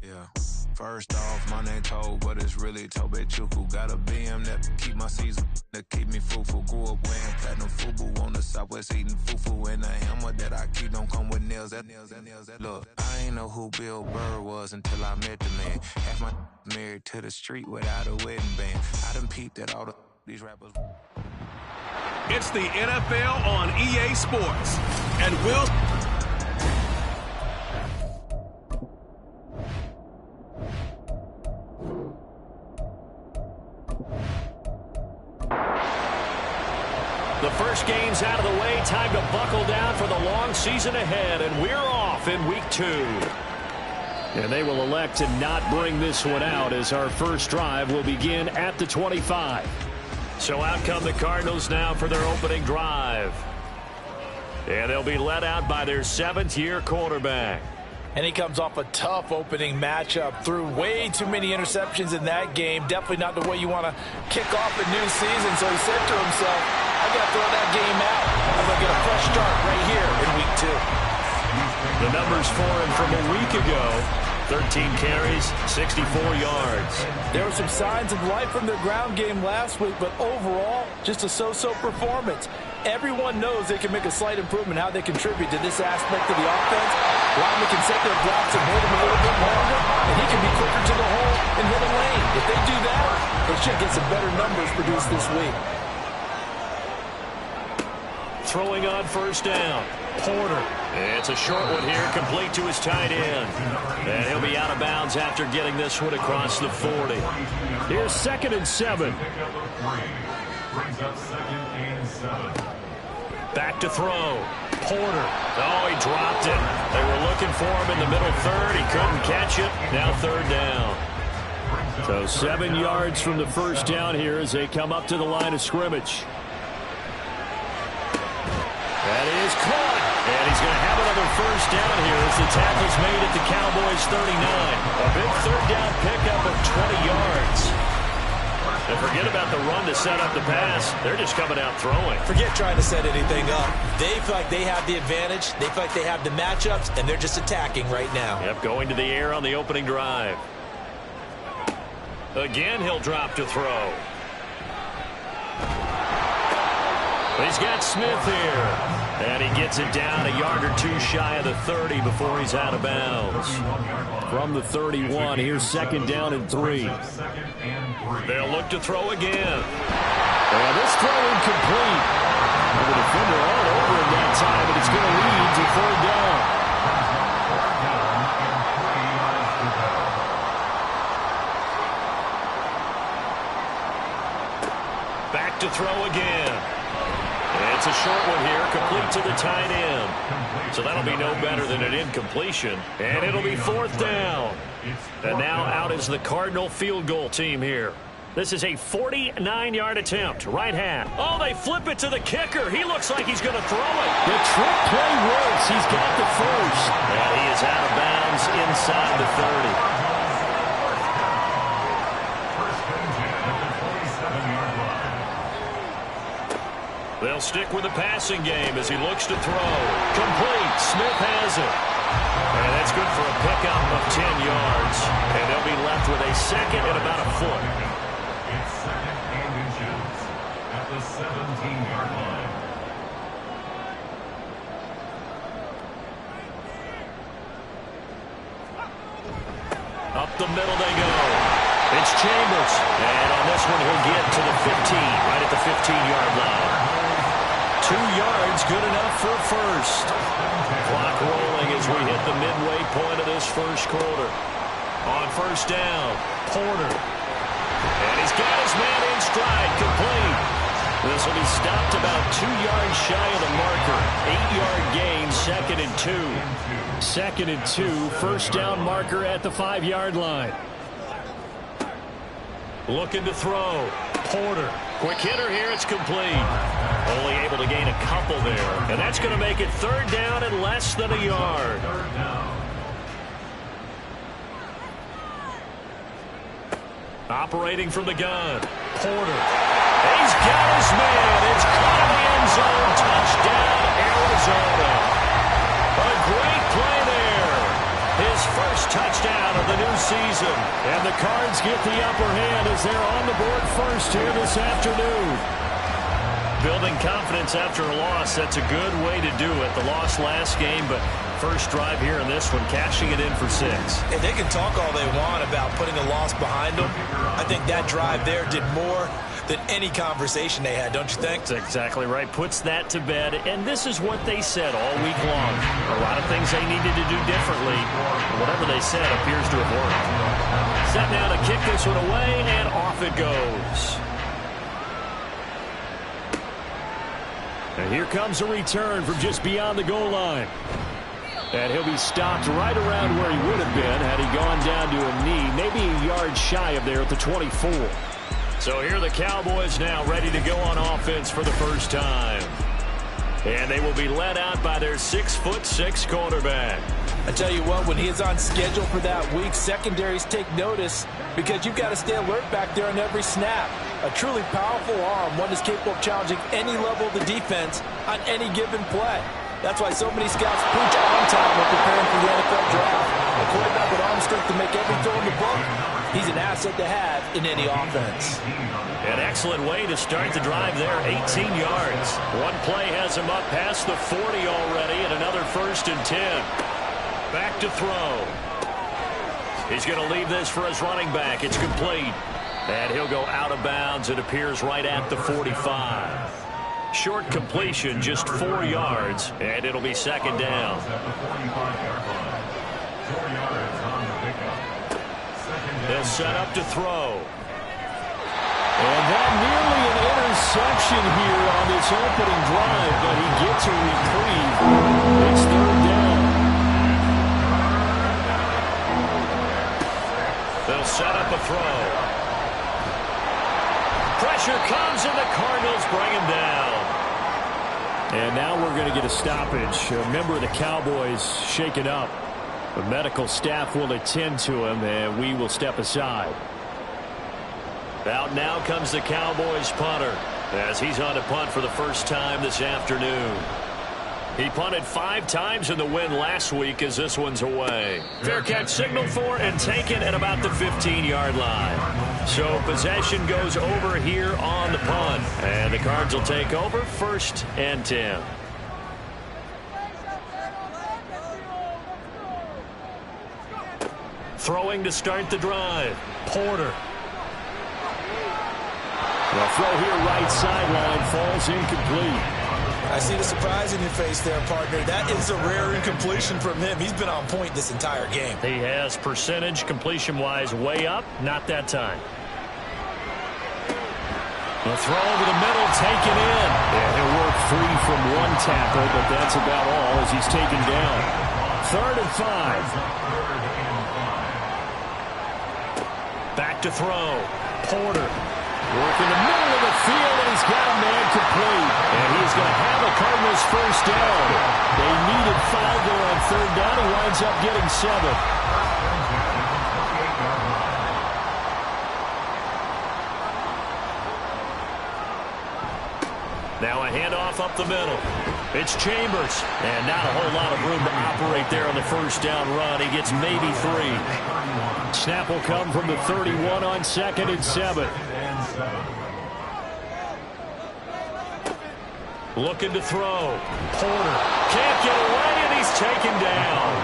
Yeah. First off, my name Toad, but it's really Tobe Chuku. Got a BM that keep my season, that keep me fruitful. Grew up wearing platinum FUBU on the Southwest eating fufu. And the hammer that I keep don't come with nails. Look, I ain't know who Bill Burr was until I met the man. Half my married to the street without a wedding band. I done peeped at all these rappers. It's the NFL on EA Sports. And we'll... The first game's out of the way. Time to buckle down for the long season ahead. And we're off in week 2. And they will elect to not bring this one out as our first drive will begin at the 25. So out come the Cardinals now for their opening drive. And they'll be led out by their 7th-year quarterback. And he comes off a tough opening matchup. Threw way too many interceptions in that game. Definitely not the way you want to kick off a new season. So he said to himself, I got to throw that game out. I'm going to get a fresh start right here in week 2. The numbers for him from a week ago. 13 carries, 64 yards. There were some signs of life from their ground game last week, but overall, just a so-so performance. Everyone knows they can make a slight improvement how they contribute to this aspect of the offense. Linemen can set their blocks and hold them a little bit longer, and he can be quicker to the hole and hit a lane. If they do that, they should get some better numbers produced this week. Throwing on first down. Porter. It's a short one here, complete to his tight end. And he'll be out of bounds after getting this one across the 40. Here's 2nd and 7. Back to throw. Porter. Oh, he dropped it. They were looking for him in the middle third. He couldn't catch it. Now 3rd down. So 7 yards from the first down here as they come up to the line of scrimmage. That is caught. And he's going to have another first down here as the tackle's made at the Cowboys 39. A big 3rd down pickup of 20 yards. And forget about the run to set up the pass. They're just coming out throwing. Forget trying to set anything up. They feel like they have the advantage. They feel like they have the matchups, and they're just attacking right now. Yep, going to the air on the opening drive. Again, he'll drop to throw. He's got Smith here. And he gets it down a yard or 2 shy of the 30 before he's out of bounds. From the 31, here's 2nd down and 3. They'll look to throw again. And this throw incomplete. The defender all over him that time, but it's going to lead to 3rd down. Back to throw again. It's a short one here, complete to the tight end. So that'll be no better than an incompletion. And it'll be 4th down. And now out is the Cardinal field goal team here. This is a 49-yard attempt, right half. Oh, they flip it to the kicker. He looks like he's going to throw it. The trick play works. He's got the first. And he is out of bounds inside the 30. They'll stick with the passing game as he looks to throw. Complete. Smith has it. And that's good for a pickup of 10 yards. And they'll be left with a 2nd and about a foot. It's 2nd and inches at the 17-yard line. Up the middle they go. It's Chambers. And on this one, he'll get to the 15, right at the 15-yard line. 2 yards, good enough for a first. Clock rolling as we hit the midway point of this first quarter. On first down, Porter. And he's got his man in stride, complete. This will be stopped about 2 yards shy of the marker. 8-yard gain, 2nd and 2. 2nd and 2, first down marker at the 5-yard line. Looking to throw. Porter. Quick hitter here. It's complete. Only able to gain a couple there. And that's going to make it 3rd down and less than a yard. Operating from the gun. Porter. He's got his man. It's caught in the end zone. Touchdown, Arizona. A great play there. His first touchdown of the new season. And the Cards get the upper hand as they're on the board first here this afternoon. Building confidence after a loss, that's a good way to do it. The loss last game, but first drive here in this one, cashing it in for 6. And they can talk all they want about putting a loss behind them. I think that drive there did more than any conversation they had, don't you think? That's exactly right. Puts that to bed. And this is what they said all week long. A lot of things they needed to do differently. Whatever they said appears to have worked. Set now to kick this one away, and off it goes. And here comes a return from just beyond the goal line. And he'll be stopped right around where he would have been had he gone down to a knee, maybe a yard shy of there at the 24. So here are the Cowboys now ready to go on offense for the first time. And they will be led out by their 6'6" quarterback. I tell you what, when he is on schedule for that week, secondaries take notice because you've got to stay alert back there on every snap. A truly powerful arm, one is capable of challenging any level of the defense on any given play. That's why so many scouts preach on time when preparing for the NFL draft. A quarterback with arm strength to make every throw in the book, he's an asset to have in any offense. An excellent way to start the drive there, 18 yards. One play has him up past the 40 already, and another 1st and 10. Back to throw. He's going to leave this for his running back. It's complete. And he'll go out of bounds. It appears right at the 45. Short completion, just 4 yards, and it'll be 2nd down. They'll set up to throw. And that nearly an interception here on this opening drive, but he gets a reprieve. It's 3rd down. They'll set up a throw. Pressure comes, and the Cardinals bring him down. And now we're going to get a stoppage. A member of the Cowboys shaken up. The medical staff will attend to him, and we will step aside. Out now comes the Cowboys punter as he's on to punt for the first time this afternoon. He punted 5 times in the win last week as this one's away. Fair catch signaled for and taken at about the 15-yard line. So possession goes over here on the punt. And the Cards will take over 1st and 10. Throwing to start the drive. Porter. The throw here right sideline falls incomplete. I see the surprise in your face there, partner. That is a rare incompletion from him. He's been on point this entire game. He has percentage completion-wise way up. Not that time. The throw over the middle taken in. And he'll work free from one tackle, but that's about all as he's taken down. 3rd and 5. Back to throw. Porter. Work in the middle of the field, and he's got a man complete. And he's going to have a Cardinals 1st down. They needed 5 there on 3rd down. He winds up getting 7. Now a handoff up the middle. It's Chambers. And not a whole lot of room to operate there on the 1st down run. He gets maybe 3. Snap will come from the 31 on 2nd and 7. Looking to throw. Porter can't get away, and he's taken down.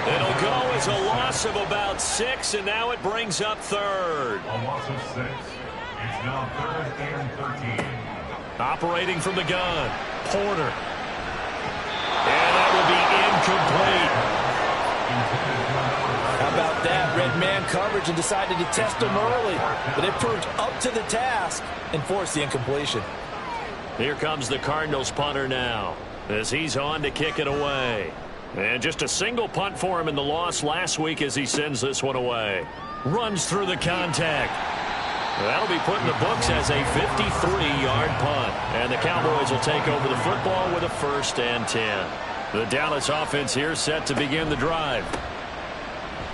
It'll go as a loss of about 6, and now it brings up 3rd. A loss of 6. It's now 3rd and 13. Operating from the gun. Porter. And that will be incomplete. How about that? Red man coverage and decided to test him early. But it proved up to the task and forced the incompletion. Here comes the Cardinals punter now as he's on to kick it away. And just a single punt for him in the loss last week as he sends this one away. Runs through the contact. That'll be put in the books as a 53-yard punt. And the Cowboys will take over the football with a 1st and 10. The Dallas offense here set to begin the drive.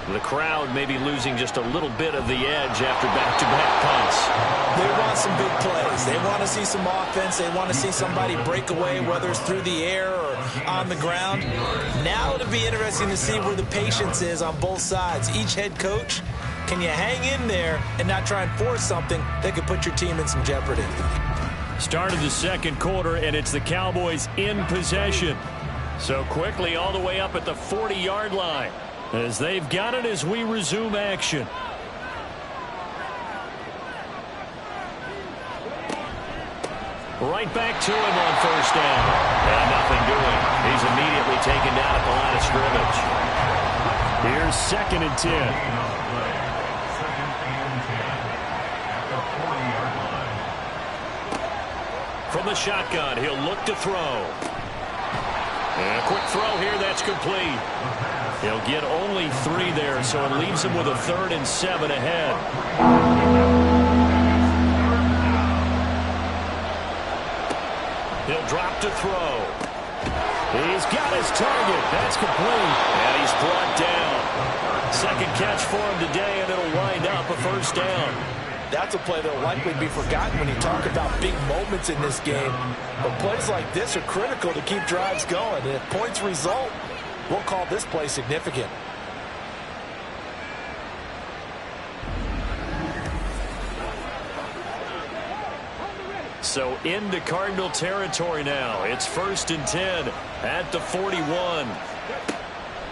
The crowd may be losing just a little bit of the edge after back-to-back punts. They want some big plays. They want to see some offense. They want to see somebody break away, whether it's through the air or on the ground. Now it'll be interesting to see where the patience is on both sides. Each head coach, can you hang in there and not try and force something that could put your team in some jeopardy? Start of the second quarter, and it's the Cowboys in possession. So quickly all the way up at the 40-yard line as they've got it as we resume action. Right back to him on first down. And nothing doing. He's immediately taken down at the line of scrimmage. Here's 2nd and 10. Second and 10 at the 40-yard line. From the shotgun, he'll look to throw. And a quick throw here, that's complete. He'll get only 3 there, so it leaves him with a 3rd and 7 ahead. He'll drop to throw. He's got his target. That's complete. And he's brought down. Second catch for him today, and it'll wind up a first down. That's a play that will likely be forgotten when you talk about big moments in this game. But plays like this are critical to keep drives going. And if points result, we'll call this play significant. So into Cardinal territory now. It's 1st and 10 at the 41.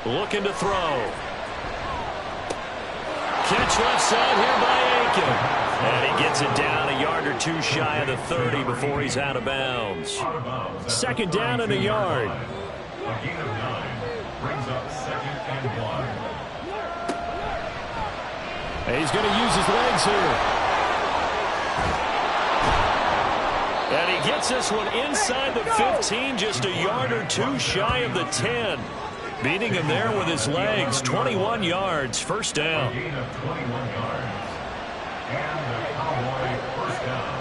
Looking to throw. Catch left side here by Aiken. And he gets it down a yard or 2 shy of the 30 before he's out of bounds. 2nd down and a yard. A gain of 9 brings up 2nd and 1. And he's going to use his legs here. And he gets this one inside the 15, just a yard or 2 shy of the 10. Beating him there with his legs. 21 yards, first down. A gain of 21 yards. And the Cowboy first down.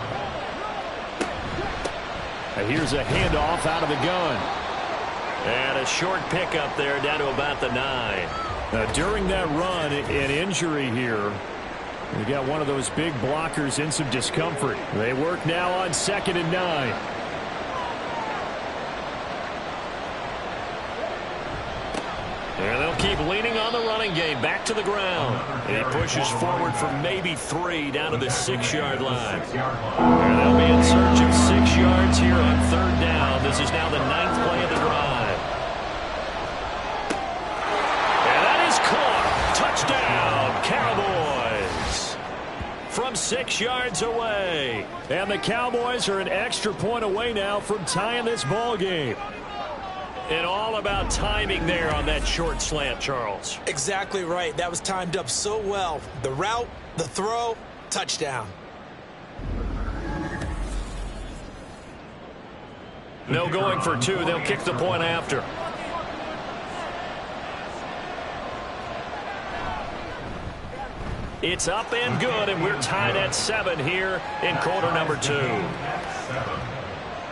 And here's a handoff out of the gun. And a short pickup there down to about the 9. During that run, an injury here. We got one of those big blockers in some discomfort. They work now on 2nd and 9. And they'll keep leaning on the running game. Back to the ground. And he pushes forward for maybe 3 down to the 6-yard line. And they'll be in search of 6 yards here on 3rd down. This is now the 9th play of the drive. And that is caught. Touchdown, Cowboys. From 6 yards away. And the Cowboys are an extra point away now from tying this ball game. And all about timing there on that short slant, Charles. Exactly right. That was timed up so well. The route, the throw, touchdown. No going for 2. They'll kick the point after. It's up and good, and we're tied at 7 here in quarter number 2.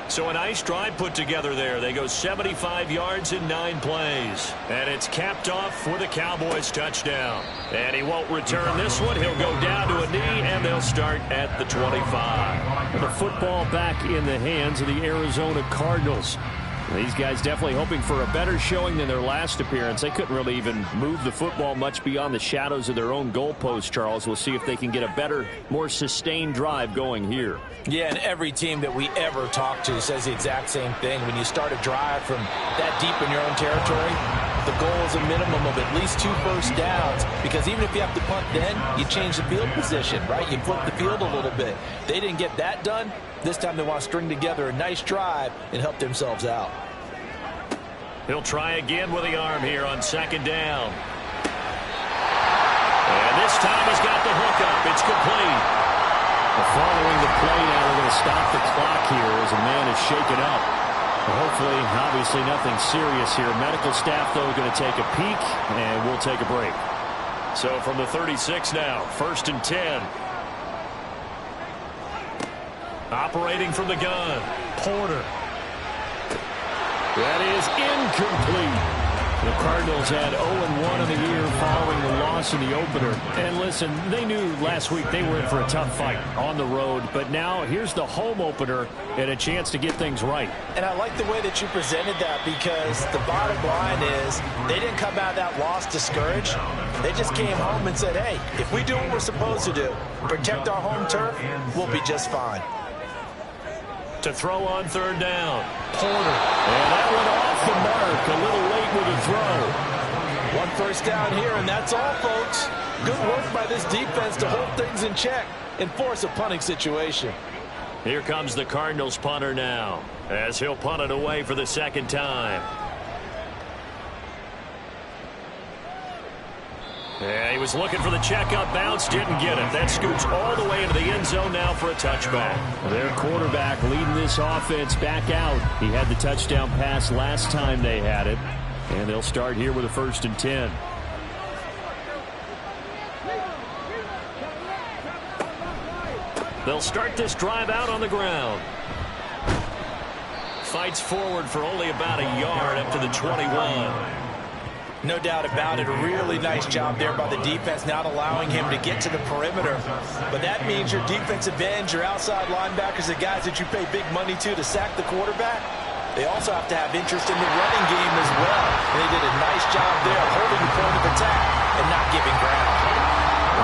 So a nice drive put together there. They go 75 yards in 9 plays. And it's capped off with a Cowboys touchdown. And he won't return this one. He'll go down to a knee, and they'll start at the 25. And the football back in the hands of the Arizona Cardinals. These guys definitely hoping for a better showing than their last appearance. They couldn't really even move the football much beyond the shadows of their own goalpost, Charles. We'll see if they can get a better, more sustained drive going here. Yeah, and every team that we ever talk to says the exact same thing. When you start a drive from that deep in your own territory, the goal is a minimum of at least 2 first downs, because even if you have to punt then, you change the field position, right? You flip the field a little bit. They didn't get that done. This time they want to string together a nice drive and help themselves out. He'll try again with the arm here on 2nd down. And this time he's got the hookup. It's complete. Following the play now, they're going to stop the clock here as a man is shaken up. Hopefully, obviously nothing serious here. Medical staff, though, going to take a peek, and we'll take a break. So from the 36 now, 1st and 10. Operating from the gun, Porter. That is incomplete. The Cardinals had 0-1 in the year following the loss in the opener. And listen, they knew last week they were in for a tough fight on the road. But now here's the home opener and a chance to get things right. And I like the way that you presented that, because the bottom line is they didn't come out of that loss discouraged. They just came home and said, hey, if we do what we're supposed to do, protect our home turf, we'll be just fine. To throw on third down, Porter. And that went off the mark, a little late with a throw. One first down here, and that's all, folks. Good work by this defense to hold things in check and force a punting situation. Here comes the Cardinals punter now, as he'll punt it away for the second time. Yeah, he was looking for the checkup bounce, didn't get it. That scoots all the way into the end zone now for a touchback. Their quarterback leading this offense back out. He had the touchdown pass last time they had it. And they'll start here with a 1st and 10. They'll start this drive out on the ground. Fights forward for only about a yard up to the 21. No doubt about it. A really nice job there by the defense, not allowing him to get to the perimeter. But that means your defensive ends, your outside linebackers, the guys that you pay big money to sack the quarterback, they also have to have interest in the running game as well. And they did a nice job there holding the point of attack and not giving ground.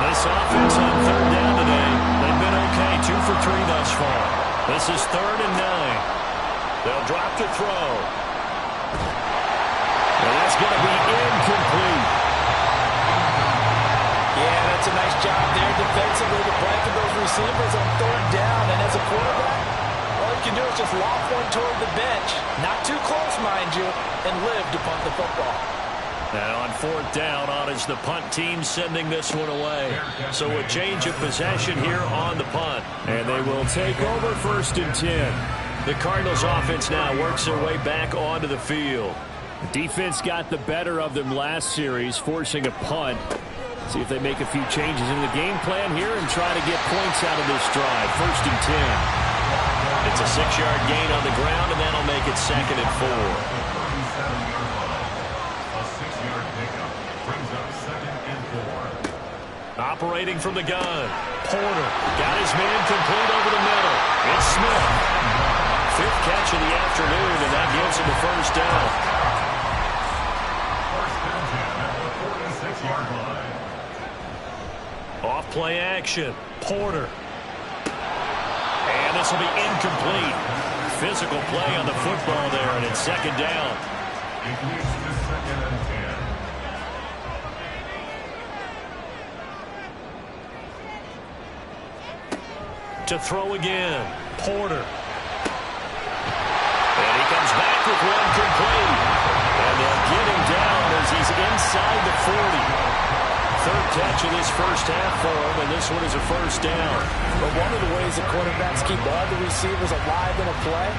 This offense on third down today, they've been okay, 2 for 3 thus far. This is 3rd and 9. They'll drop to throw. And that's going to be incomplete. Yeah, that's a nice job there defensively to blanket those receivers on third down. And as a quarterback, all you can do is just loft one toward the bench. Not too close, mind you, and live to punt the football. And on 4th down, on is the punt team sending this one away. So a change of possession here on the punt. And they will take over 1st and 10. The Cardinals offense now works their way back onto the field. The defense got the better of them last series, forcing a punt. See if they make a few changes in the game plan here and try to get points out of this drive. 1st and 10. It's a 6-yard gain on the ground, and that'll make it 2nd and 4. Operating from the gun, Porter got his man complete over the middle. It's Smith. 5th catch of the afternoon, and that gives him the 1st down. 1st and 10 at the 46-yard line. Off play action, Porter. And this will be incomplete. Physical play on the football there, and it's 2nd down. It leads to 2nd and 10. To throw again, Porter. And he comes back with one complete. And they'll get him down as he's inside the 40. 3rd catch of this first half for him, and this one is a 1st down. But one of the ways the quarterbacks keep all the receivers alive in a play,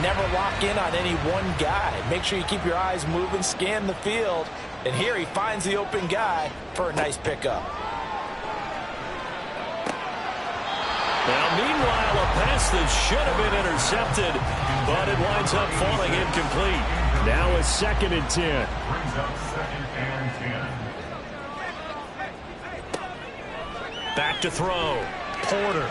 never lock in on any one guy. Make sure you keep your eyes moving, scan the field. And here he finds the open guy for a nice pickup. Now, meanwhile, a pass that should have been intercepted, but it winds up falling incomplete. Now a 2nd and 10. Brings up 2nd and 10. Back to throw. Porter.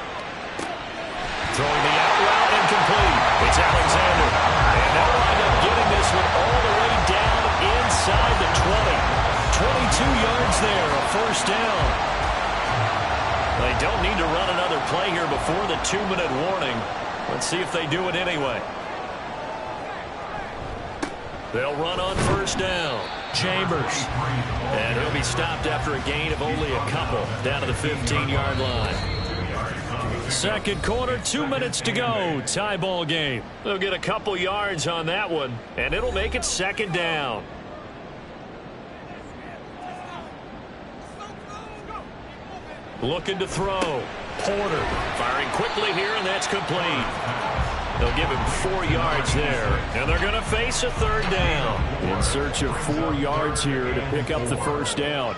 Throwing the out route, incomplete. It's Alexander. And they'll wind up getting this one all the way down inside the 20. 22 yards there, a 1st down. They don't need to run another play here before the 2-minute warning. Let's see if they do it anyway. They'll run on 1st down. Chambers. And he'll be stopped after a gain of only a couple down to the 15-yard line. 2nd quarter, 2 minutes to go. Tie ball game. They'll get a couple yards on that one, and it'll make it 2nd down. Looking to throw. Porter firing quickly here, and that's complete. They'll give him 4 yards there, and they're going to face a 3rd down. In search of 4 yards here to pick up the 1st down.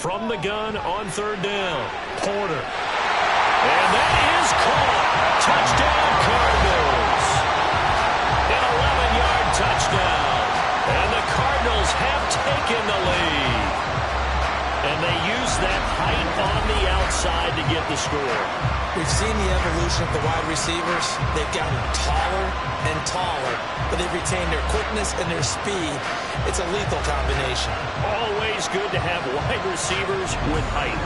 From the gun on third down, Porter. And that is caught. Touchdown, Cardinals. An 11-yard touchdown. And the Cardinals have taken the lead. And they use that height on the outside to get the score. We've seen the evolution of the wide receivers. They've gotten taller and taller, but they've retained their quickness and their speed. It's a lethal combination. Always good to have wide receivers with height.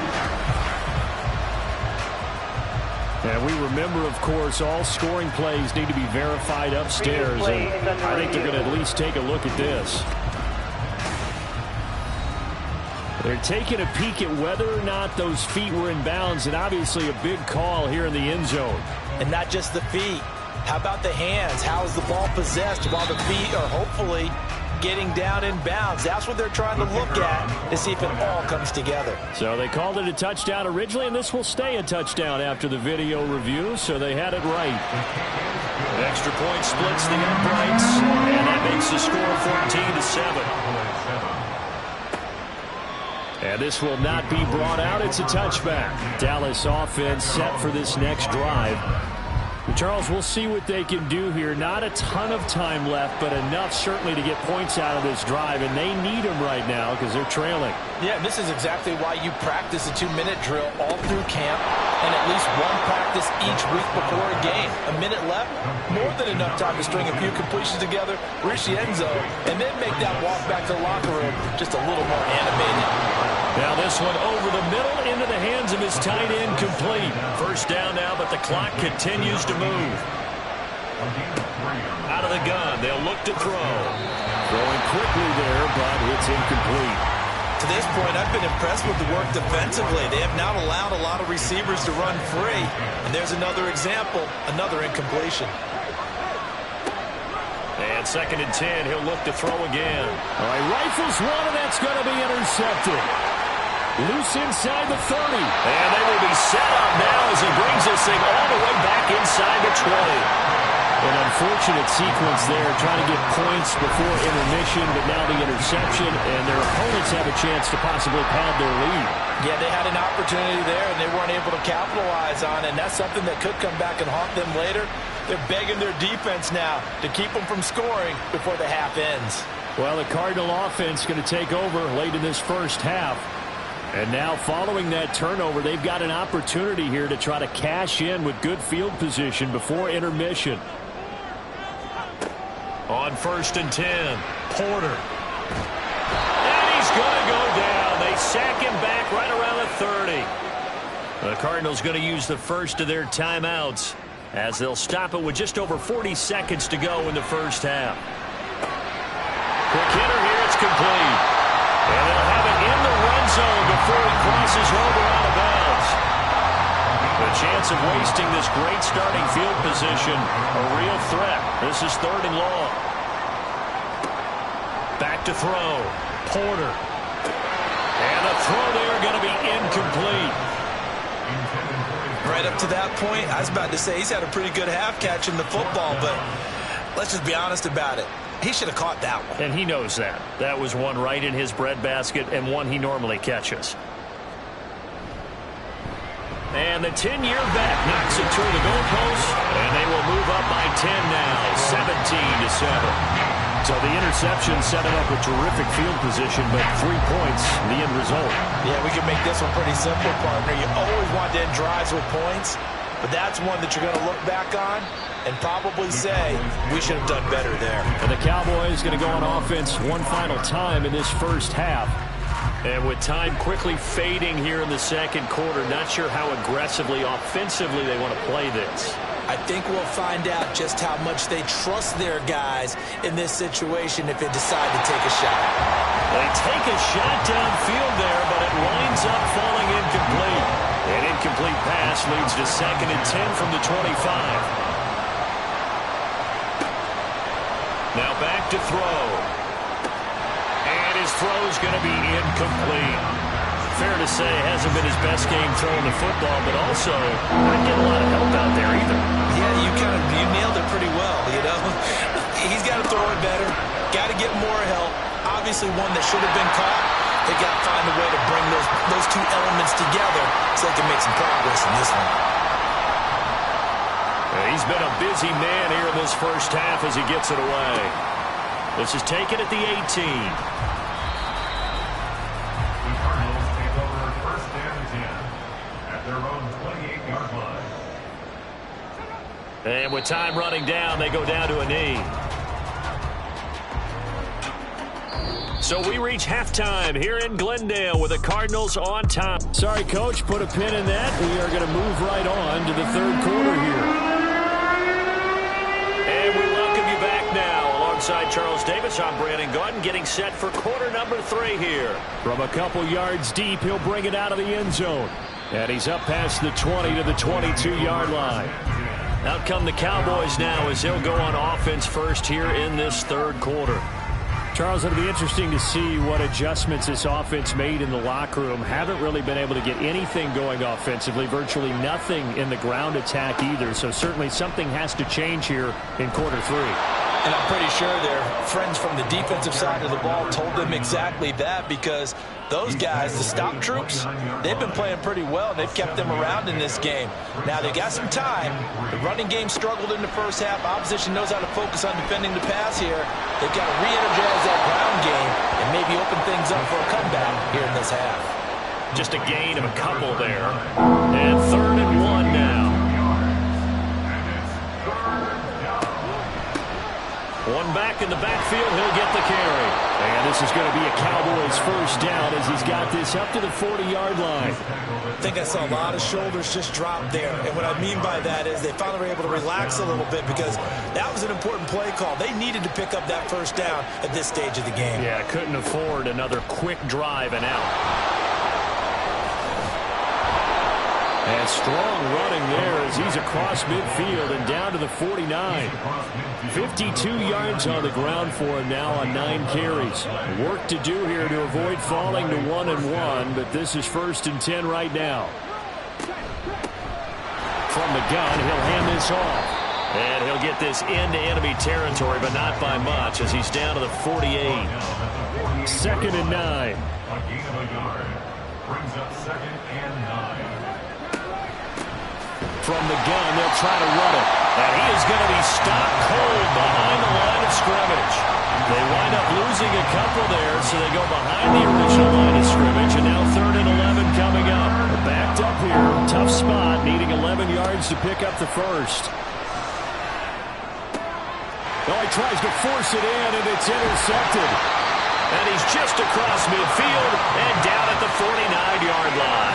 And we remember, of course, all scoring plays need to be verified upstairs. And I think they're going to at least take a look at this. They're taking a peek at whether or not those feet were in bounds, and obviously a big call here in the end zone. And not just the feet. How about the hands? How is the ball possessed while the feet are hopefully getting down in bounds? That's what they're trying to look at to see if it all comes together. So they called it a touchdown originally, and this will stay a touchdown after the video review, so they had it right. An extra point splits the uprights, and that makes the score 14-7. And this will not be brought out. It's a touchback. Dallas offense set for this next drive. Charles, we'll see what they can do here. Not a ton of time left, but enough certainly to get points out of this drive, and they need them right now because they're trailing. Yeah, this is exactly why you practice a 2-minute drill all through camp and at least one practice each week before a game. A minute left, more than enough time to string a few completions together, reach the end zone, and then make that walk back to the locker room just a little more animated. Now this one over the middle into the hands of his tight end, complete. First down now, but the clock continues to move. Out of the gun, they'll look to throw. Throwing quickly there, but it's incomplete. To this point, I've been impressed with the work defensively. They have not allowed a lot of receivers to run free. And there's another example, another incompletion. And 2nd and 10, he'll look to throw again. All right, rifles one, and that's going to be intercepted. Loose inside the 30. And they will be set up now as he brings this thing all the way back inside the 20. An unfortunate sequence there, trying to get points before intermission, but now the interception, and their opponents have a chance to possibly pad their lead. Yeah, they had an opportunity there, and they weren't able to capitalize on it, and that's something that could come back and haunt them later. They're begging their defense now to keep them from scoring before the half ends. Well, the Cardinal offense going to take over late in this first half. And now following that turnover, they've got an opportunity here to try to cash in with good field position before intermission. On 1st and 10, Porter. And he's going to go down. They sack him back right around the 30. The Cardinals going to use the first of their timeouts as they'll stop it with just over 40 seconds to go in the first half. Quick hitter here, it's complete. And they'll have it in the red zone before he crosses over out of bounds. The chance of wasting this great starting field position, a real threat. This is 3rd and long. Back to throw. Porter. And the throw there going to be incomplete. Right up to that point, I was about to say he's had a pretty good half catching the football, but let's just be honest about it. He should have caught that one. And he knows that. That was one right in his breadbasket and one he normally catches. And the 10-year back knocks it through the goalpost, and they will move up by 10 now, 17-7. So the interception set up a terrific field position, but 3 points, the end result. Yeah, we can make this one pretty simple, partner. You always want to end drives with points, but that's one that you're going to look back on and probably say, we should have done better there. And the Cowboys going to go on offense one final time in this first half. And with time quickly fading here in the second quarter, not sure how aggressively, offensively they want to play this. I think we'll find out just how much they trust their guys in this situation if they decide to take a shot. They take a shot downfield there, but it winds up falling incomplete. An incomplete pass leads to 2nd and 10 from the 25. Now back to throw. And his throw's going to be incomplete. Fair to say, hasn't been his best game throwing the football, but also not getting a lot of help out there either. Yeah, you nailed it pretty well, you know. He's got to throw it better, got to get more help. Obviously one that should have been caught. They got to find a way to bring two elements together so they can make some progress in this one. He's been a busy man here in this first half as he gets it away. This is taken at the 18. The Cardinals take over first down and 10 at their own 28-yard line. And with time running down, they go down to a knee. So we reach halftime here in Glendale with the Cardinals on top. Sorry, Coach, put a pin in that. We are going to move right on to the third quarter here. And we welcome you back now. Alongside Charles Davis, I'm Brandon Gaudin, getting set for quarter number 3 here. From a couple yards deep, he'll bring it out of the end zone. And he's up past the 20 to the 22-yard line. Out come the Cowboys now as they'll go on offense first here in this third quarter. Charles, it'll be interesting to see what adjustments this offense made in the locker room. Haven't really been able to get anything going offensively, virtually nothing in the ground attack either. So certainly something has to change here in quarter 3. And I'm pretty sure their friends from the defensive side of the ball told them exactly that, because those guys, the stop troops, they've been playing pretty well, and they've kept them around in this game. Now, they got some time. The running game struggled in the first half. Opposition knows how to focus on defending the pass here. They've got to re-energize that ground game and maybe open things up for a comeback here in this half. Just a gain of a couple there. And 3rd and 1 now. One back in the backfield, he'll get the carry. And this is going to be a Cowboys first down as he's got this up to the 40-yard line. I think I saw a lot of shoulders just drop there. And what I mean by that is they finally were able to relax a little bit, because that was an important play call. They needed to pick up that first down at this stage of the game. Yeah, couldn't afford another quick drive and out. And strong running there as he's across midfield and down to the 49. 52 yards on the ground for him now on 9 carries. Work to do here to avoid falling to 1-1, but this is 1st and 10 right now. From the gun, he'll hand this off. And he'll get this into enemy territory, but not by much as he's down to the 48. 2nd and 9. A gain of a yard brings up 2nd and 9. From the gun, they'll try to run it. And he is going to be stopped cold behind the line of scrimmage. They wind up losing a couple there, so they go behind the original line of scrimmage, and now 3rd and 11 coming up. They're backed up here. Tough spot, needing 11 yards to pick up the first. Oh, he tries to force it in, and it's intercepted. And he's just across midfield and down at the 49-yard line.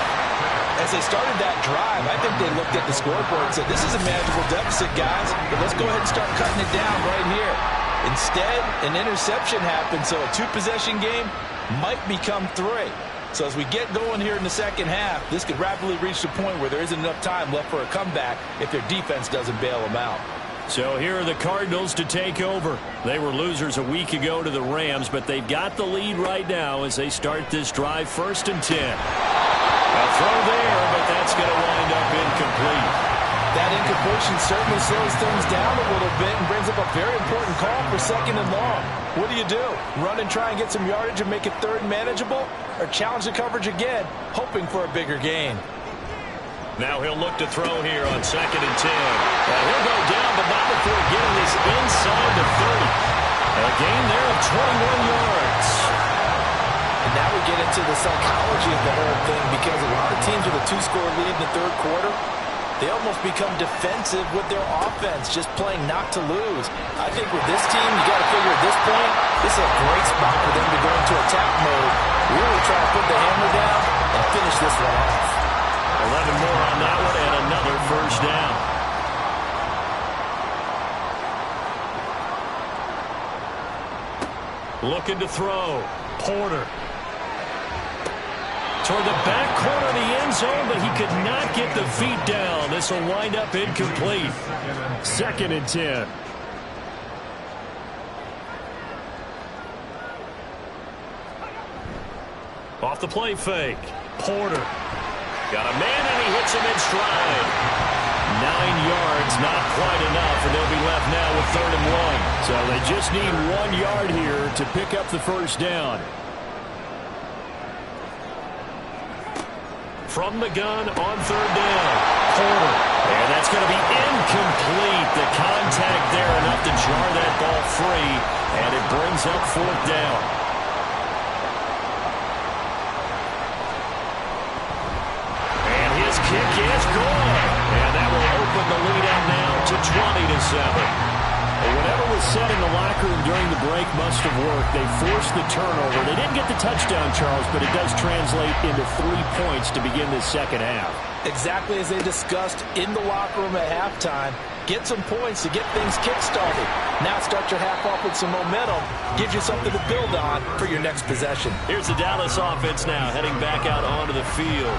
As they started that drive, I think they looked at the scoreboard and said, this is a manageable deficit, guys, but let's go ahead and start cutting it down right here. Instead, an interception happened, so a 2-possession game might become 3. So as we get going here in the second half, this could rapidly reach the point where there isn't enough time left for a comeback if their defense doesn't bail them out. So here are the Cardinals to take over. They were losers a week ago to the Rams, but they've got the lead right now as they start this drive 1st and 10. A throw there, but that's going to wind up incomplete. That incompletion certainly slows things down a little bit and brings up a very important call for 2nd and long. What do? Run and try and get some yardage and make it 3rd manageable? Or challenge the coverage again, hoping for a bigger gain? Now he'll look to throw here on 2nd and 10. He'll go down, but not before getting this inside the 30. A gain there of 21 yards. And now we get into the psychology of the whole thing, because a lot of teams with a 2-score lead in the 3rd quarter, they almost become defensive with their offense, just playing not to lose. I think with this team, you got to figure at this point, this is a great spot for them to go into attack mode, really try to put the hammer down and finish this one off. 11 more on that one and another first down. Looking to throw. Porter. Toward the back corner of the end zone, but he could not get the feet down. This will wind up incomplete. 2nd and 10. Off the play fake. Porter. Got a man, and he hits him in stride. 9 yards, not quite enough, and they'll be left now with 3rd and 1. So they just need 1 yard here to pick up the first down. From the gun on third down. Porter. And that's going to be incomplete. The contact there enough to jar that ball free. And it brings up fourth down. And his kick is good. And that will open the lead up now to 20-7. Whatever was said in the locker room during the break must have worked. They forced the turnover. They didn't get the touchdown, Charles, but it does translate into 3 points to begin this second half. Exactly as they discussed in the locker room at halftime. Get some points to get things kick-started. Now start your half off with some momentum. Gives you something to build on for your next possession. Here's the Dallas offense now heading back out onto the field.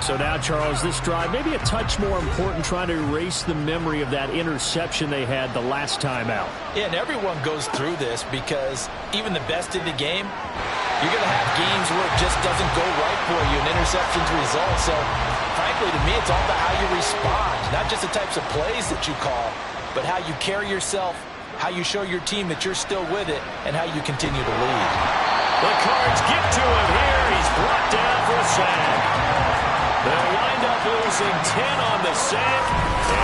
So now, Charles, this drive maybe a touch more important, trying to erase the memory of that interception they had the last time out. Yeah, and everyone goes through this because even the best in the game, you're going to have games where it just doesn't go right for you and interceptions result. So, frankly, to me, it's all about how you respond, not just the types of plays that you call, but how you carry yourself, how you show your team that you're still with it, and how you continue to lead. The Cards get to him here. He's brought down for a sack. They'll wind up losing 10 on the sack,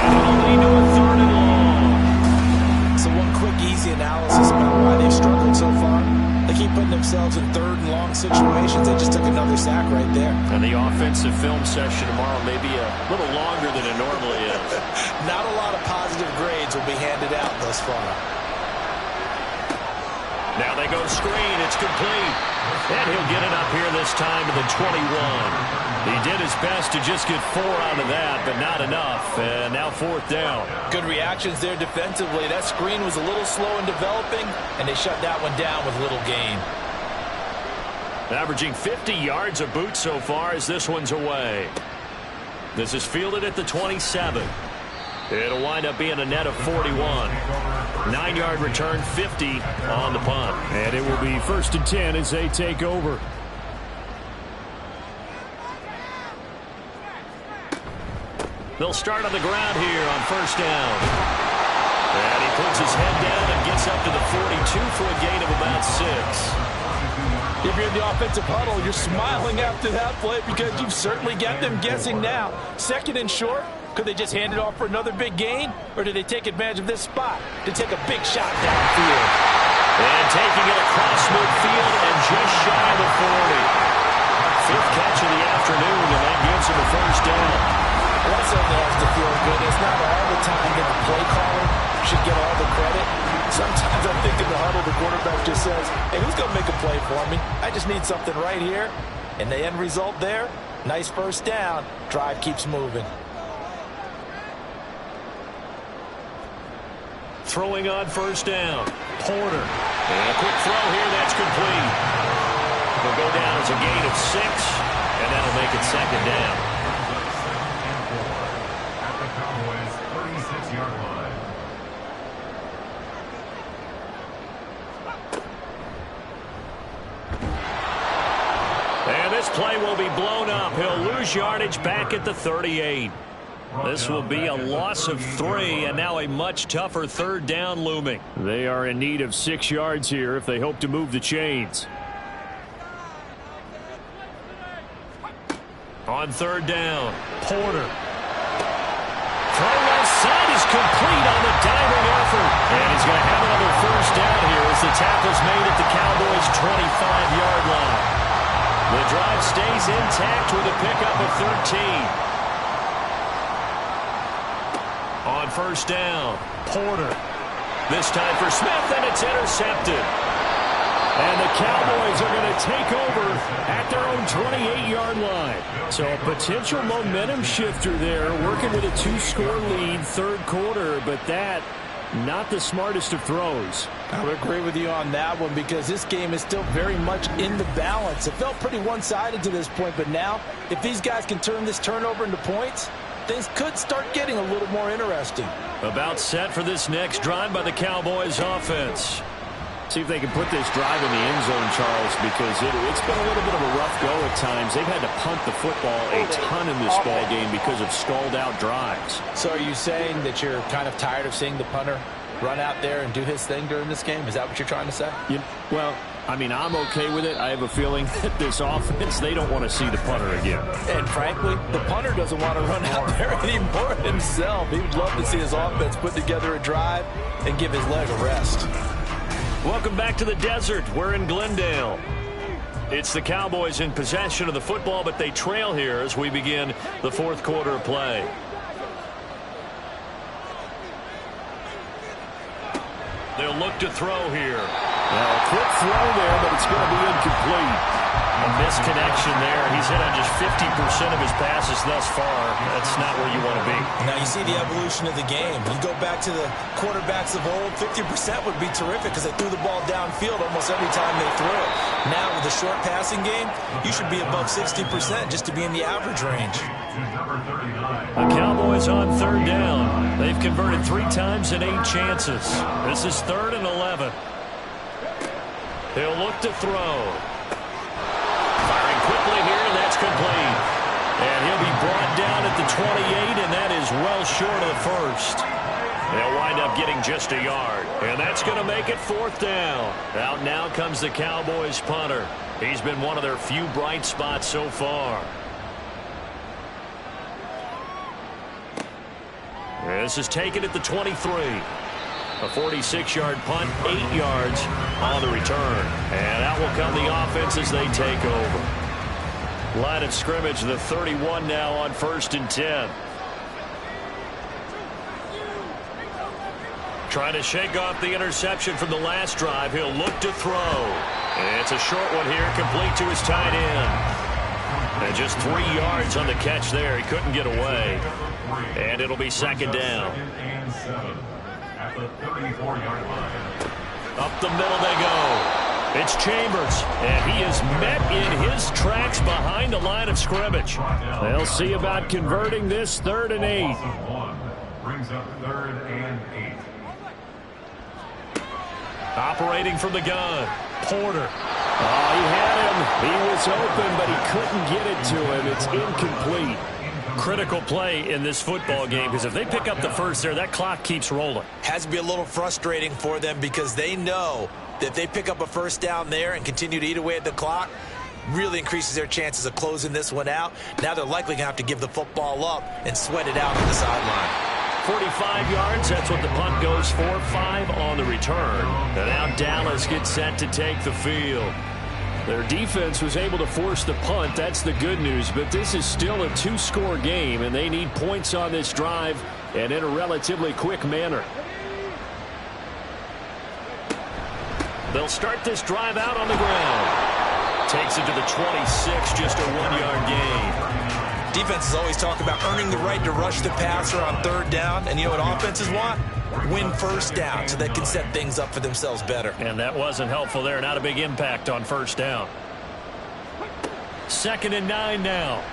and it'll lead to a third and long. So one quick, easy analysis about why they've struggled so far. They keep putting themselves in third and long situations. They just took another sack right there. And the offensive film session tomorrow may be a little longer than it normally is. Not a lot of positive grades will be handed out thus far. Now they go screen. It's complete. And he'll get it up here this time to the 21. He did his best to just get 4 out of that, but not enough. And now fourth down. Good reactions there defensively. That screen was a little slow in developing, and they shut that one down with little gain. Averaging 50 yards a boot so far as this one's away. This is fielded at the 27. It'll wind up being a net of 41. 9-yard return, 50 on the punt. And it will be 1st and 10 as they take over. They'll start on the ground here on first down. And he puts his head down and gets up to the 42 for a gain of about 6. If you're in the offensive huddle, you're smiling after that play because you've certainly got them guessing now. 2nd and short. Could they just hand it off for another big gain? Or did they take advantage of this spot to take a big shot downfield? And taking it across midfield and just shy of the 40. 5th catch of the afternoon, and that gives him a first down. Well, that certainly has to feel good. It's not all the time that the play caller should get all the credit. Sometimes I think in the huddle, the quarterback just says, hey, who's going to make a play for me? I just need something right here. And the end result there, nice first down. Drive keeps moving. Throwing on first down. Porter. And a quick throw here. That's complete. He'll go down as a gain of 6, and that'll make it 2nd down. At the Cowboys' 36-yard line. And this play will be blown up. He'll lose yardage back at the 38. This will be a loss of 3, and now a much tougher 3rd down looming. They are in need of 6 yards here if they hope to move the chains. On 3rd down, Porter. Throw left side is complete on the diving effort. And he's going to have another first down here as the tackle's made at the Cowboys' 25-yard line. The drive stays intact with a pickup of 13. On first down, Porter. This time for Smith, and it's intercepted. And the Cowboys are going to take over at their own 28-yard line. So a potential momentum shifter there, working with a 2-score lead, 3rd quarter, but that, not the smartest of throws. I would agree with you on that one because this game is still very much in the balance. It felt pretty one-sided to this point, but now, if these guys can turn this turnover into points, things could start getting a little more interesting. About set for this next drive by the Cowboys offense. See if they can put this drive in the end zone, Charles, because it's been a little bit of a rough go at times. They've had to punt the football a ton in this ball game because of stalled-out drives. So are you saying that you're kind of tired of seeing the punter run out there and do his thing during this game? Is that what you're trying to say? Well, I mean, I'm okay with it. I have a feeling that this offense, they don't want to see the punter again. And frankly, the punter doesn't want to run out there anymore himself. He would love to see his offense put together a drive and give his leg a rest. Welcome back to the desert. We're in Glendale. It's the Cowboys in possession of the football, but they trail here as we begin the fourth quarter of play. They'll look to throw here. Now, a quick throw there, but it's going to be incomplete. A misconnection there. He's hit on just 50% of his passes thus far. That's not where you want to be. Now you see the evolution of the game. You go back to the quarterbacks of old, 50% would be terrific because they threw the ball downfield almost every time they threw it. Now with the short passing game, you should be above 60% just to be in the average range. The Cowboys on third down. They've converted 3 times in 8 chances. This is 3rd and 11. He'll look to throw. Firing quickly here, and that's complete. And he'll be brought down at the 28, and that is well short of the first. They'll wind up getting just a yard. And that's going to make it 4th down. Out now comes the Cowboys punter. He's been one of their few bright spots so far. This is taken at the 23. A 46-yard punt, 8 yards on the return. And out will come the offense as they take over. Line of scrimmage, the 31 now on 1st and 10. Trying to shake off the interception from the last drive. He'll look to throw. And it's a short one here, complete to his tight end. And just 3 yards on the catch there. He couldn't get away. And it'll be 2nd down. At the 34-yard line. Up the middle they go. It's Chambers, and he is met in his tracks behind the line of scrimmage. They'll see about converting this 3rd and 8. Brings up 3rd and 8. Operating from the gun, Porter. Oh, he had him. He was open, but he couldn't get it to him. It's incomplete. Critical play in this football game because if they pick up the first there, that clock keeps rolling. Has to be a little frustrating for them because they know that if they pick up a first down there and continue to eat away at the clock, really increases their chances of closing this one out. Now they're likely going to have to give the football up and sweat it out on the sideline. 45 yards, that's what the punt goes for. 5 on the return. And now Dallas gets set to take the field. Their defense was able to force the punt. That's the good news. But this is still a 2-score game, and they need points on this drive and in a relatively quick manner. They'll start this drive out on the ground. Takes it to the 26, just a 1-yard gain. Defenses always talk about earning the right to rush the passer on 3rd down. And you know what offenses want? Win first down so they can set things up for themselves better. And that wasn't helpful there. Not a big impact on 1st down. 2nd and 9 now.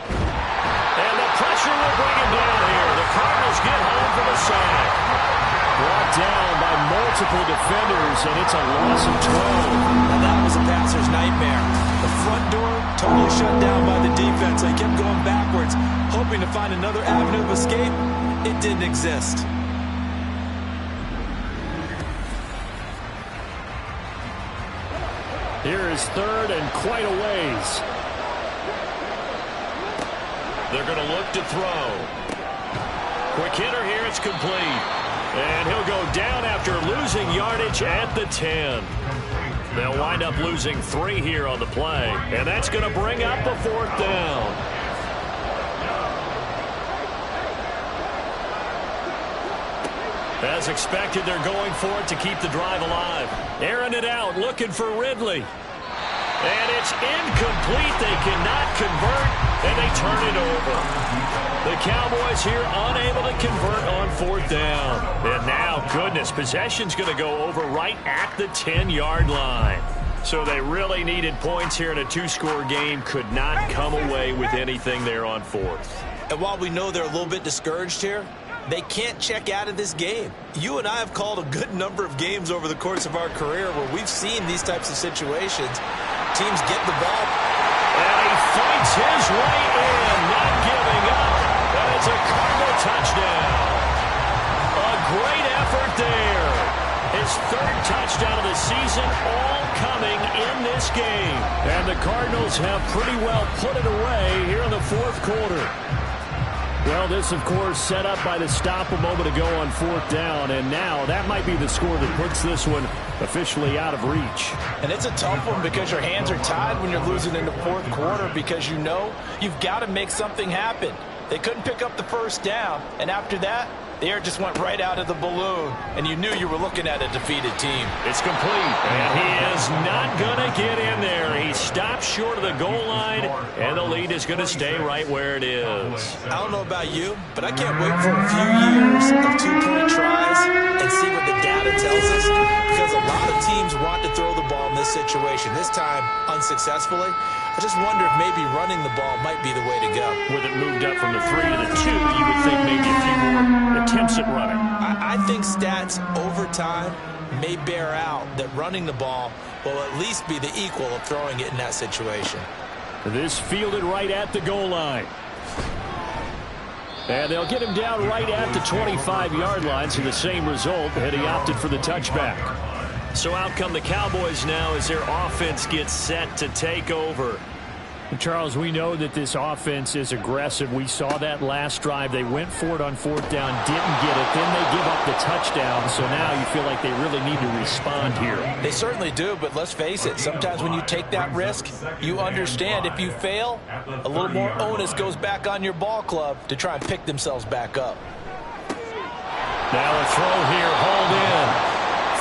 And the pressure will bring him down here. The Cardinals get home for the sack. Brought down by multiple defenders, and it's a loss of 12. Now that was a passer's nightmare. The front door totally shut down by the defense. They kept going backwards, hoping to find another avenue of escape. It didn't exist. Here is 3rd and quite a ways. They're going to look to throw. Quick hitter here, it's complete. And he'll go down after losing yardage at the 10. They'll wind up losing 3 here on the play. And that's going to bring up the 4th down. As expected, they're going for it to keep the drive alive. Airing it out, looking for Ridley. And it's incomplete. They cannot convert, and they turn it over. The Cowboys here unable to convert on 4th down. And now, goodness, possession's going to go over right at the 10-yard line. So they really needed points here in a 2-score game. Could not come away with anything there on 4th. And while we know they're a little bit discouraged here, they can't check out of this game. You and I have called a good number of games over the course of our career where we've seen these types of situations. Teams get the ball. And he fights his way in, not giving up. And it's a Cardinal touchdown. A great effort there. his third touchdown of the season, all coming in this game. And the Cardinals have pretty well put it away here in the fourth quarter. Well, this, of course, set up by the stop a moment ago on fourth down, and now that might be the score that puts this one officially out of reach. And it's a tough one because your hands are tied when you're losing in the fourth quarter because you know you've got to make something happen. They couldn't pick up the first down, and after that, the air just went right out of the balloon, and you knew you were looking at a defeated team. It's complete, and he is not going to get in there. He stops short of the goal line, and the lead is going to stay right where it is. I don't know about you, but I can't wait for a few years of two-point tries and see what the data tells us, because a lot of teams want to throw the ball in this situation, this time unsuccessfully. I just wonder if maybe running the ball might be the way to go. With it moved up from the 3 to the 2, you would think maybe a few more attempts at running. I think stats over time may bear out that running the ball will at least be the equal of throwing it in that situation. This fielded right at the goal line. And they'll get him down right at the 25-yard line, so the same result, and he opted for the touchback. So out come the Cowboys now as their offense gets set to take over. Charles, we know that this offense is aggressive. We saw that last drive. They went for it on fourth down, didn't get it. Then they give up the touchdown. So now you feel like they really need to respond here. They certainly do, but let's face it. Sometimes when you take that risk, you understand if you fail, a little more onus goes back on your ball club to try and pick themselves back up. Now a throw here, hauled in.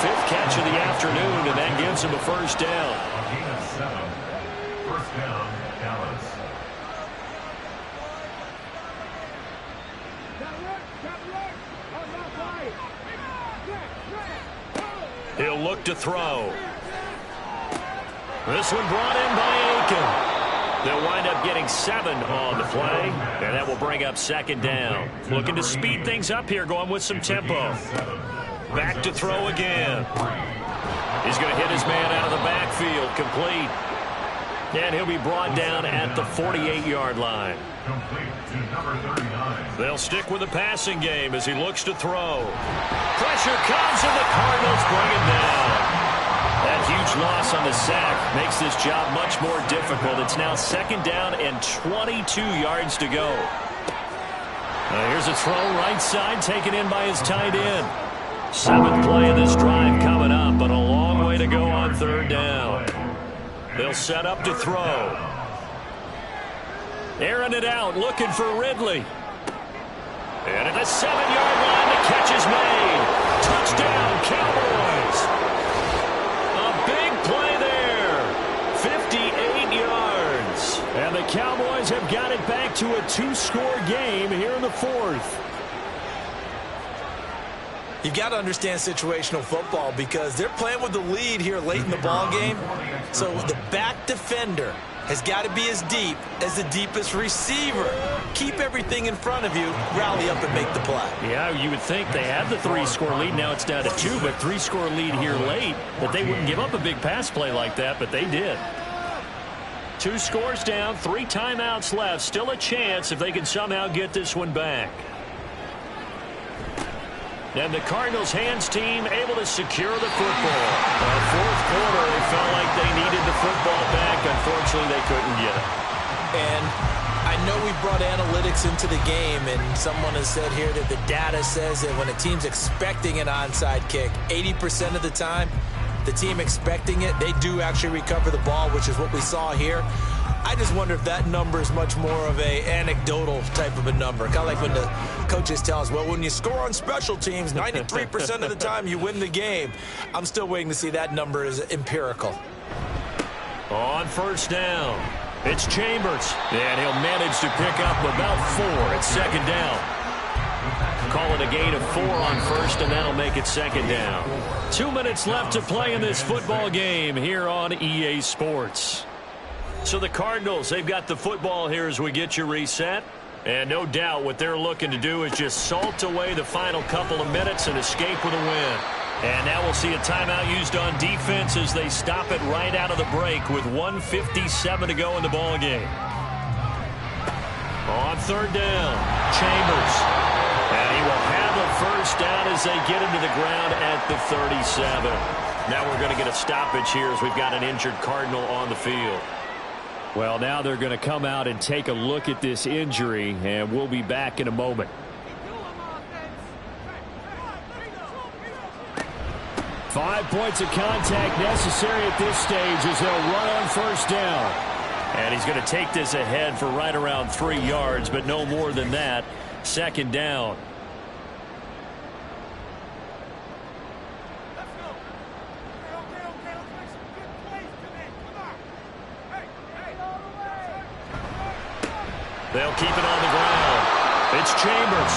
Fifth catch of the afternoon, and that gives him a first down. First down, Dallas. He'll look to throw. This one brought in by Aiken. They'll wind up getting 7 on the play, and that will bring up second down. Looking to speed things up here, going with some tempo. Back to throw again. He's going to hit his man out of the backfield, complete. And he'll be brought down at the 48-yard line. They'll stick with the passing game as he looks to throw. Pressure comes, and the Cardinals bring him down. That huge loss on the sack makes this job much more difficult. It's now second down and 22 yards to go. Here's a throw right side taken in by his tight end. 7th play of this drive coming up, but a long way to go on third down. They'll set up to throw. Airing it out, looking for Ridley. And at the 7-yard line, the catch is made. Touchdown, Cowboys. A big play there. 58 yards. And the Cowboys have got it back to a 2-score game here in the fourth. You've got to understand situational football because they're playing with the lead here late in the ball game. So the back defender has got to be as deep as the deepest receiver. Keep everything in front of you, rally up and make the play. Yeah, you would think they had the 3-score lead. Now it's down to 2, but 3-score lead here late, that they wouldn't give up a big pass play like that, but they did. 2 scores down, 3 timeouts left. Still a chance if they can somehow get this one back. And the Cardinals hands team able to secure the football. Fourth quarter, they felt like they needed the football back. Unfortunately, they couldn't get it. And I know we brought analytics into the game, and someone has said here that the data says that when a team's expecting an onside kick, 80% of the time, the team expecting it, they do actually recover the ball, which is what we saw here. I just wonder if that number is much more of a anecdotal type of a number. Kind of like when the coaches tell us, well, when you score on special teams, 93% of the time you win the game. I'm still waiting to see that number is empirical. On first down, it's Chambers. And he'll manage to pick up about 4 at second down. Call it a gain of 4 on first, and that'll make it second down. 2 minutes left to play in this football game here on EA Sports. So the Cardinals, they've got the football here as we get you reset. And no doubt what they're looking to do is just salt away the final couple of minutes and escape with a win. And now we'll see a timeout used on defense as they stop it right out of the break with 1:57 to go in the ball game. On third down, Chambers. And he will have a first down as they get into the ground at the 37. Now we're going to get a stoppage here as we've got an injured Cardinal on the field. Well, now they're going to come out and take a look at this injury, and we'll be back in a moment. Five points of contact necessary at this stage as they'll run on first down. And he's going to take this ahead for right around 3 yards, but no more than that. Second down. They'll keep it on the ground. It's Chambers.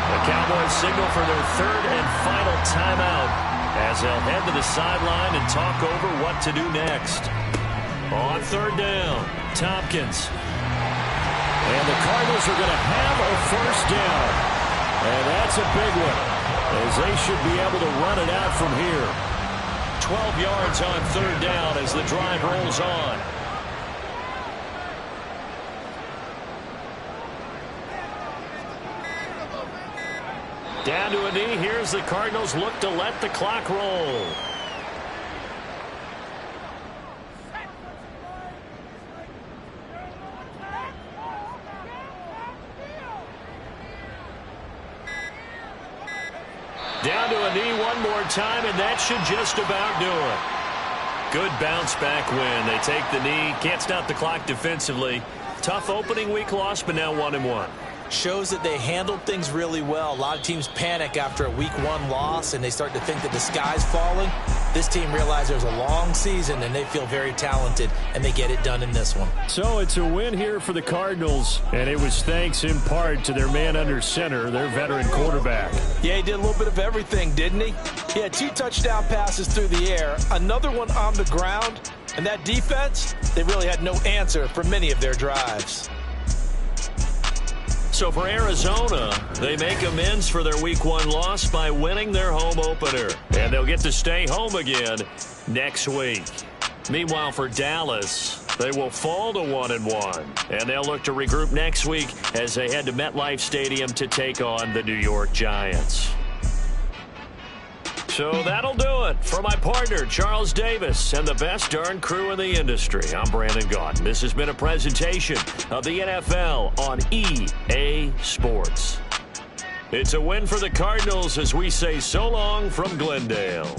The Cowboys signal for their third and final timeout as they'll head to the sideline and talk over what to do next. On third down, Tompkins. And the Cardinals are going to have a first down. And that's a big one, as they should be able to run it out from here. 12 yards on third down as the drive rolls on. Down to a knee. Here's the Cardinals look to let the clock roll. Down to a knee one more time, and that should just about do it. Good bounce back win. They take the knee. Can't stop the clock defensively. Tough opening week loss, but now 1-1. Shows that they handled things really well. A lot of teams panic after a week 1 loss, and they start to think that the sky's falling. This team realized there's a long season, and they feel very talented, and they get it done in this one. So it's a win here for the Cardinals, and it was thanks in part to their man under center, their veteran quarterback. Yeah, he did a little bit of everything, didn't he? He had 2 touchdown passes through the air, another one on the ground, and that defense, they really had no answer for many of their drives. So for Arizona, they make amends for their week 1 loss by winning their home opener. And they'll get to stay home again next week. Meanwhile, for Dallas, they will fall to 1-1. And they'll look to regroup next week as they head to MetLife Stadium to take on the New York Giants. So that'll do it for my partner, Charles Davis, and the best darn crew in the industry. I'm Brandon Gaudin. This has been a presentation of the NFL on EA Sports. It's a win for the Cardinals as we say so long from Glendale.